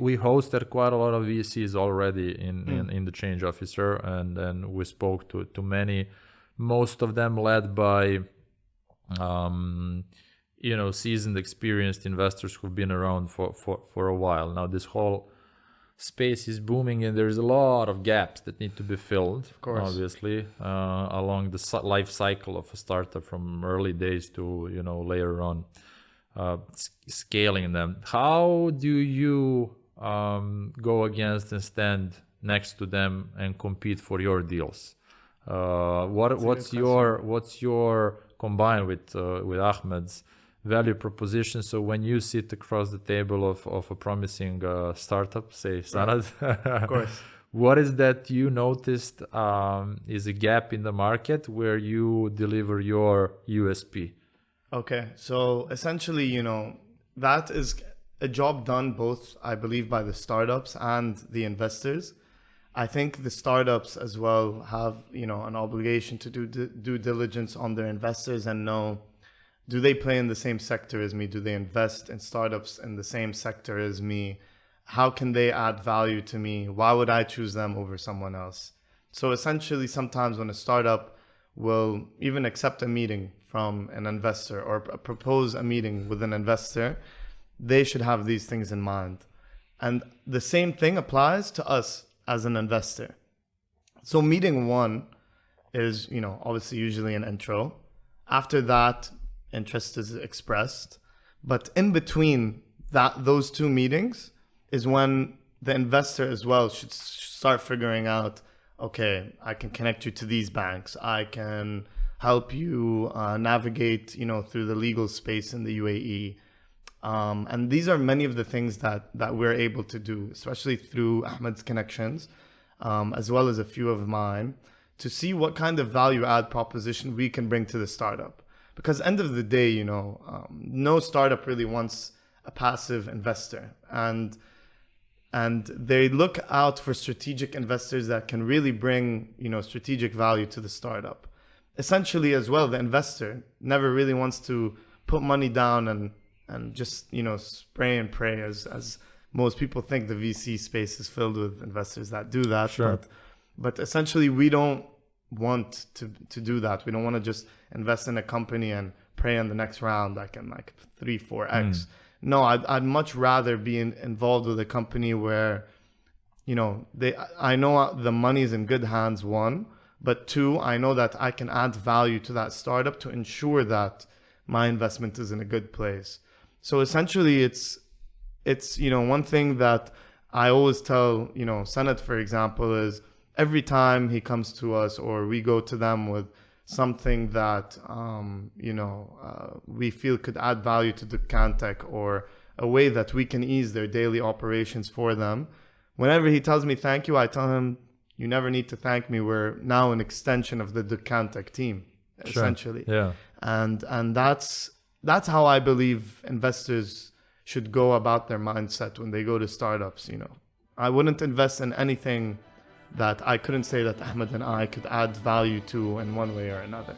we hosted quite a lot of VCs already in the Change Officer, and then we spoke to many, most of them led by seasoned, experienced investors who've been around for a while. Now this whole space is booming, and there's a lot of gaps that need to be filled, of course, obviously, along the life cycle of a startup, from early days to later on scaling them. How do you go against and stand next to them and compete for your deals? What's your combined with Ahmed's value proposition? So when you sit across the table of a promising startup, say Sanad, of course, what is that you noticed is a gap in the market where you deliver your USP? Okay, so essentially, that is a job done both, I believe, by the startups and the investors. I think the startups as well have, an obligation to do due diligence on their investors and know, do they play in the same sector as me? Do they invest in startups in the same sector as me? How can they add value to me? Why would I choose them over someone else? So essentially, sometimes when a startup will even accept a meeting from an investor or propose a meeting with an investor, they should have these things in mind. And the same thing applies to us as an investor. So meeting one is, obviously usually an intro. After that, interest is expressed. But in between those two meetings is when the investor as well should start figuring out, okay, I can connect you to these banks. I can help you navigate, through the legal space in the UAE. And these are many of the things that we're able to do, especially through Ahmed's connections, as well as a few of mine, to see what kind of value add proposition we can bring to the startup. Because end of the day, no startup really wants a passive investor. And they look out for strategic investors that can really bring, strategic value to the startup. Essentially as well, the investor never really wants to put money down and just, spray and pray as most people think. The VC space is filled with investors that do that. Sure. But essentially we don't want to do that. We don't want to just invest in a company and pray on the next round I can 3-4x. No, I'd much rather be involved with a company where, I know the money is in good hands, one, but two, I know that I can add value to that startup to ensure that my investment is in a good place. So essentially it's one thing that I always tell, Sanad, for example, is every time he comes to us or we go to them with something that, we feel could add value to Dukkan Tech or a way that we can ease their daily operations for them. Whenever he tells me thank you, I tell him, you never need to thank me. We're now an extension of the Dukkan Tech team, essentially. Sure. Yeah. And that's how I believe investors should go about their mindset when they go to startups. I wouldn't invest in anything that I couldn't say that Ahmed and I could add value to in one way or another.